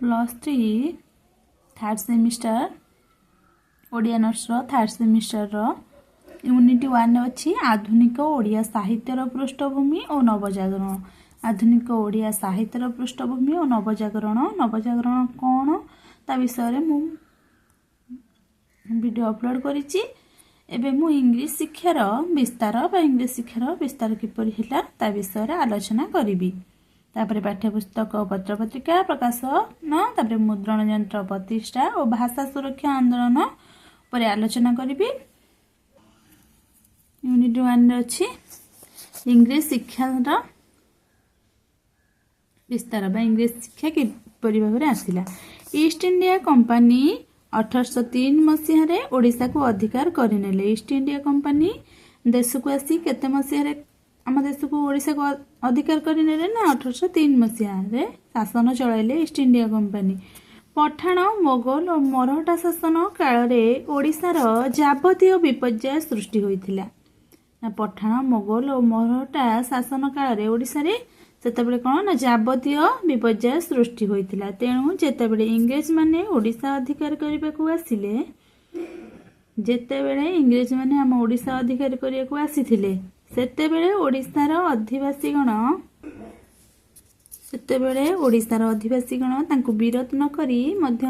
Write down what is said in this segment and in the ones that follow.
+3 third semester Odia nurse third semester unit 1 अच्छी आधुनिक ओडिया साहित्यर पृष्ठभूमि और नवजागरण। आधुनिक ओडिया साहित्यर पृष्ठभूमि और नवजागरण नवजागरण कौन ता विषय मु वीडियो अपलोड करिछि। एबे मु इंग्लिश शिक्षार विस्तार बा इंग्लिश शिक्षार विस्तार किपरि हैला ता विषय आलोचना करिवि। तापरे पाठ्यपुस्तक पत्र पत्रिका प्रकाशन तापरे मुद्रण यंत्र प्रतिष्ठा और भाषा सुरक्षा आंदोलन पर आलोचना करिवि। यूनिट 1 अच्छी इंग्लिश शिक्षार विस्तार बा इंग्लिश शिक्षा किपरि भाबरे आसिला। ईस्ट इंडिया कंपनी 1803 मसीह ओडिशा को अधिकार करनेले। ईस्ट इंडिया कंपनी देश को आसी केते मसीह आम देश को ओडिशा को अधिकार करनेले ना 1803 मसीह शासन चलाइले East India Company. Pathan Mughal और मराठा शासन काल में ओडिशार जाबतीय विपर्यय सृष्टि होइथिला। पठाण मोगल और मराठा शासन काल में ओडिशा रे सेतबेले कोन ना जाबतीय विपर्यय सृष्टि होइथिला। तेणु जेतेबेले इंग्रेज माने ओडिशा अधिकार करबा को आसिले जेतेबेले इंग्रेज माने हम ओडिशा अधिकार करिया को आसीथिले सेतेबेले ओडिशार अधिवासी गण तांको विरोध न करी मध्य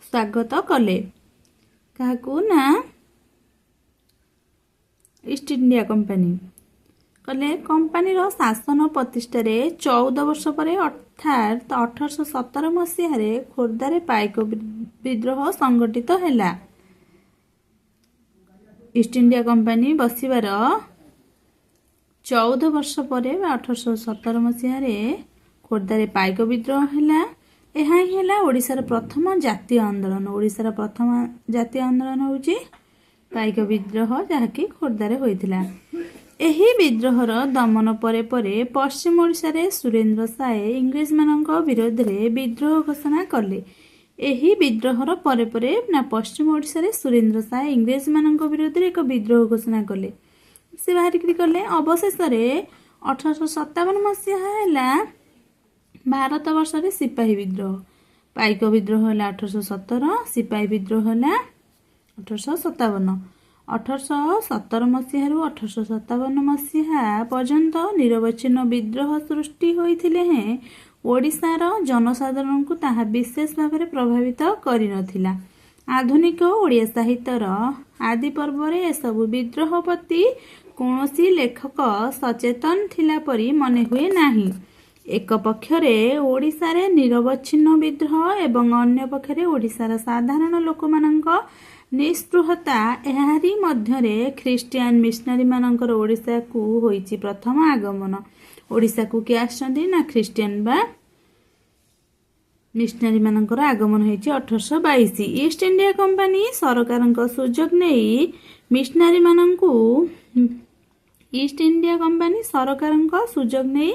स्वागत कले काहाकू ना ईस्ट इंडिया कंपनी कले। कंपनी रो शासन प्रतिष्ठा 14 वर्ष पर अर्थात 1817 मसीह खोर्धारे पाइक विद्रोह संगठित हैला। ईस्ट इंडिया कंपनी बसिबार 14 वर्ष पर 1817 मसीह खोर्धारे पाइक विद्रोह हैला। यह हैला ओडिशार प्रथम जातीय आंदोलन। ओडिशार प्रथम जातीय आंदोलन होउची पाइक विद्रोह जहाँकि खोर्धारे होइथिला। एही विद्रोहर दमन परे परे पश्चिम ओडिशा रे सुरेंद्र साय इंग्रेज मानक विरोध रे विद्रोह घोषणा कले। एही विद्रोहर परे परे ना पश्चिम ओडिशा रे सुरेंद्र साय इंग्रेज मानक विरोध रे एक विद्रोह घोषणा कले। से बाहरिक कले अवशेष 1857 मसीहा हैला भारत वर्ष रे सिपाही विद्रोह। पाइक विद्रोह हैला 1817 सिपाही विद्रोह हैला 1857। 1817 मसीह 1857 मसीहा पर्यंत निरवच्छिन्न विद्रोह सृष्टि होइथिले हैं ओडिशार जनसाधारण को ताहा विशेष भाव में प्रभावित करि नथिला। आधुनिक ओडिया साहित्यर आदि पर्व रे एसबु विद्रोह प्रति कौनसी लेखक सचेतन थिला परी मने हुए नाही। एक पक्षरे ओडिशा रे निरवच्छिन्न विद्रोह एवं अन्य पक्षरे ओडिशार साधारण लोकमानंक निस्पृहता एहारी मध्यरे ख्रिस्टियान मिशनरी मानकर ओडिशा को होइची प्रथम आगमन। ओडिशा को किए आछंती ना ख्रिस्टियान बा मिशनरी मानकर आगमन होइची 1822। ईस्ट इंडिया कंपनी सरकारक सुजोग नेई मिशनरी माननकु ईस्ट इंडिया कंपनी सरकारक सुजोग नेई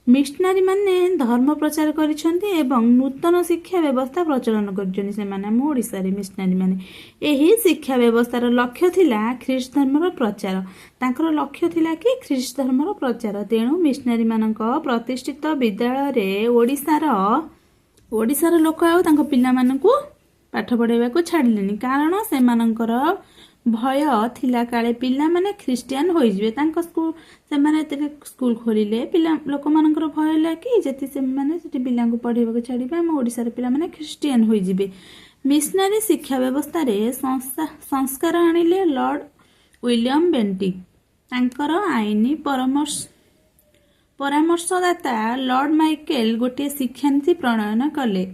मिशनरी माने धर्म प्रचार करिसंती एवं नूतन शिक्षा व्यवस्था प्रचलन करिसंती। से माने हम ओडिसा रे मिशनरी माने एही शिक्षा व्यवस्थार लक्ष्य थिला ख्रीष्ट धर्मर प्रचार। तांकर लक्ष्य थिला कि ख्रीष्ट धर्मर प्रचार। तेणु मिशनरी मानक प्रतिष्ठित विद्यालय रे ओडिसार लोक आउ तांको पिला मानकु पाठ पढाइबा को छाडिलेनी। कारण से मानकर भय थिला काले पिला माने ख्रिस्टियान होई जिवे। तांको स्कूल से माने ते स्कूल खोलिले पिला लोक मानकर भय ला कि जति से माने सेठी पिला को पढाइबा को छाडिबा हम ओडिसा रे पिला माने ख्रिस्टियान होई जिवे। मिशनरी शिक्षा व्यवस्था रे संस्कार आनिले लॉर्ड विलियम बेंटिक। तांकर आईनी परामर्शदाता लॉर्ड माइकेल गोटे शिक्षानीति प्रणयन कले।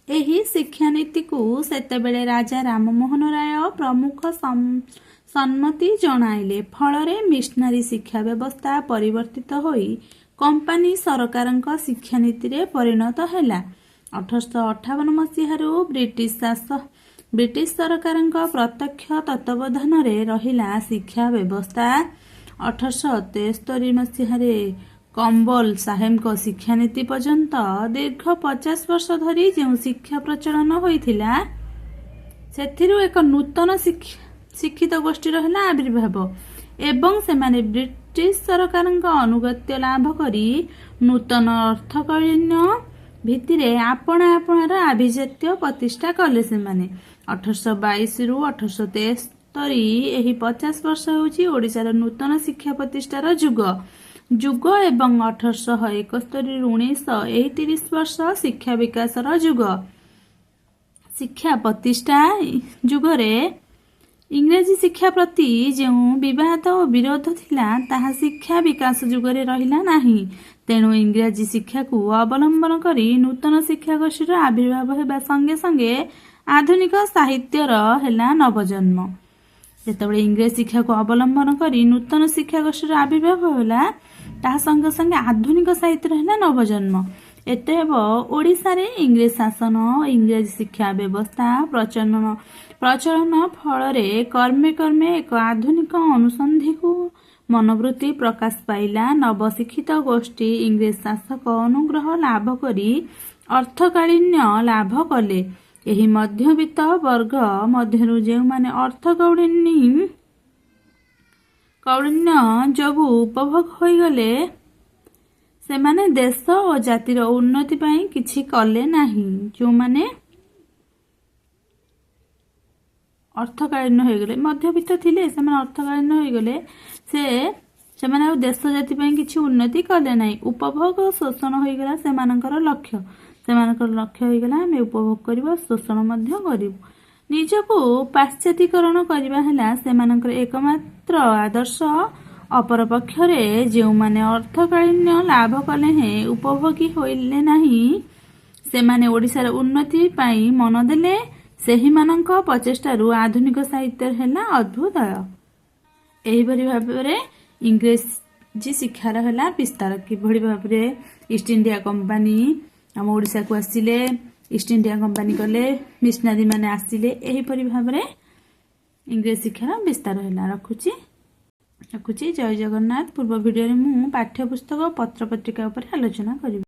एही शिक्षानीति को सेतेबेले राजा राममोहन राय प्रमुख सम्मति जणाइले। फलरे मिशनरी शिक्षा व्यवस्था परिवर्तित होई कंपनी सरकारक शिक्षानीति रे परिणत हैला। 1858 मसीहारू ब्रिटिश सरकारक प्रत्यक्ष तत्वावधान रे रहिला शिक्षा व्यवस्था। 1873 मसीहारे कम्बल साहेब शिक्षानीति पर्यंत दीर्घ 50 वर्ष धरी जो शिक्षा प्रचलन होइथिला सेथिरु एक नूतन शिक्षित गोष्ठी रहिला आविर्भाव एवं सेमाने ब्रिटिश सरकारक अनुगत्य लाभ करी नूतन अर्थकैन्य ଭିତ୍ତିରେ ଆପଣା ଆପଣାର ଆଭିଜାତ୍ୟ ପ୍ରତିଷ୍ଠା କଲେ ସେମାନେ। 1822ରୁ 1873 ଏହି 50 ବର୍ଷ ହେଉଛି ଓଡ଼ିଶାର ନୂତନ ଶିକ୍ଷା ପ୍ରତିଷ୍ଠାର ଯୁଗ ଏବଂ 1871ରୁ 1931 ବର୍ଷ ଶିକ୍ଷା ବିକାଶର ଯୁଗ। ଶିକ୍ଷା ପ୍ରତିଷ୍ଠା ଯୁଗରେ ଇଂରାଜୀ ଶିକ୍ଷା ପ୍ରତି ଯେଉଁ ବିବାଦ ଓ ବିରୋଧ ଥିଲା ତାହା ଶିକ୍ଷା ବିକାଶ ଯୁଗରେ ରହିଲା ନାହିଁ। ତେଣୁ ଇଂରାଜୀ ଶିକ୍ଷାକୁ ଅବଲମ୍ବନ କରି ନୂତନ ଶିକ୍ଷାଗୋଷ୍ଠୀର ଆବିର୍ଭାବ ହେବା ସଙ୍ଗେ ସଙ୍ଗେ ଆଧୁନିକ ସାହିତ୍ୟର ହେଲା ନବଜନ୍ମ। ଯେତେବେଳେ ଇଂରେଜ ଶିକ୍ଷାକୁ ଅବଲମ୍ବନ କରି ନୂତନ ଶିକ୍ଷାଗୋଷ୍ଠୀର ଆବିର୍ଭାବ ହେଲା ତାହା ସଙ୍ଗେ ସଙ୍ଗେ ଆଧୁନିକ ସାହିତ୍ୟର ହେଲା ନବଜନ୍ମ। ଏତଏବ ଓଡ଼ିଶାରେ ଇଂରେଜ ଶାସନ ଇଂରାଜୀ ଶିକ୍ଷା ବ୍ୟବସ୍ଥା ପ୍ରଚଳନ ଫଳରେ କର୍ମେ କର୍ମେ ଏକ ଆଧୁନିକ ଅନୁସନ୍ଧିକୁ ମନୋବୃତ୍ତି ପ୍ରକାଶ ପାଇଲା। ନବଶିକ୍ଷିତ ଗୋଷ୍ଠୀ ଇଂରେଜ ଶାସକ ଅନୁଗ୍ରହ ଲାଭ କରି ଅର୍ଥକାଳିନ୍ୟ ଲାଭ କଲେ। ଏହି ମଧ୍ୟବିତ୍ତ ବର୍ଗ ମଧ୍ୟରୁ ଯେଉଁମାନେ କୌଳିନ୍ୟ ଯୋଗୁଁ ଉପଭୋଗ ହୋଇଗଲେ ସେମାନେ ଦେଶ ଓ ଜାତିର ଉନ୍ନତି ପାଇଁ କିଛି କଲେ ନାହିଁ। ଯେଉଁମାନେ ଅର୍ଥକାଳୀନ ହୋଇଗଲେ ମଧ୍ୟବିତ୍ତ ଥିଲେ ସେମାନେ ଅର୍ଥକାଳୀନ ହୋଇଗଲେ ସେମାନେ ଆଉ ଦେଶ ଜାତି ପାଇଁ କିଛି ଉନ୍ନତି କଲେ ନାହିଁ। ଉପଭୋଗ ଓ ଶୋଷଣ ହୋଇଗଲା ସେମାନଙ୍କର ଲକ୍ଷ୍ୟ। ହୋଇଗଲା ଆମେ ଉପଭୋଗ କରିବା ଶୋଷଣ ମଧ୍ୟ କରିବୁ। ନିଜକୁ ପାଶ୍ଚାତ୍ୟକରଣ କରିବା ହେଲା ସେମାନଙ୍କର ଏକମାତ୍ର ଆଦର୍ଶ। ଅପରପକ୍ଷରେ ଯେଉଁମାନେ ଅର୍ଥକାଳୀନ ଲାଭ କଲେ ହେଁ ଉପଭୋଗୀ ହୋଇଲେ ନାହିଁ ସେମାନେ ଓଡ଼ିଶାର ଉନ୍ନତି ପାଇଁ ମନ ଦେଲେ। ସେହିମାନଙ୍କ ପ୍ରଚେଷ୍ଟାରୁ ଆଧୁନିକ ସାହିତ୍ୟ ହେଲା ଅଭ୍ୟୁଦୟ। ଏହିଭଳି ଭାବରେ ଇଂରେଜୀ ଶିକ୍ଷାର ହେଲା ବିସ୍ତାର। କିଭଳି ଭାବରେ ଇଷ୍ଟ ଇଣ୍ଡିଆ କମ୍ପାନୀ ଆମ ଓଡ଼ିଶାକୁ ଆସିଲେ, ଇଷ୍ଟ ଇଣ୍ଡିଆ କମ୍ପାନୀ କଲେ, ମିଶନାରୀ ମାନେ ଆସିଲେ, ଏହିପରି ଭାବରେ ଇଂରେଜ ଶିକ୍ଷାର ବିସ୍ତାର ହେଲା। ରଖୁଛି। ଜୟ ଜଗନ୍ନାଥ। ପୂର୍ବ ଭିଡ଼ିଓରେ ମୁଁ ପାଠ୍ୟପୁସ୍ତକ ପତ୍ରପତ୍ରିକା ଉପରେ ଆଲୋଚନା କରିବି।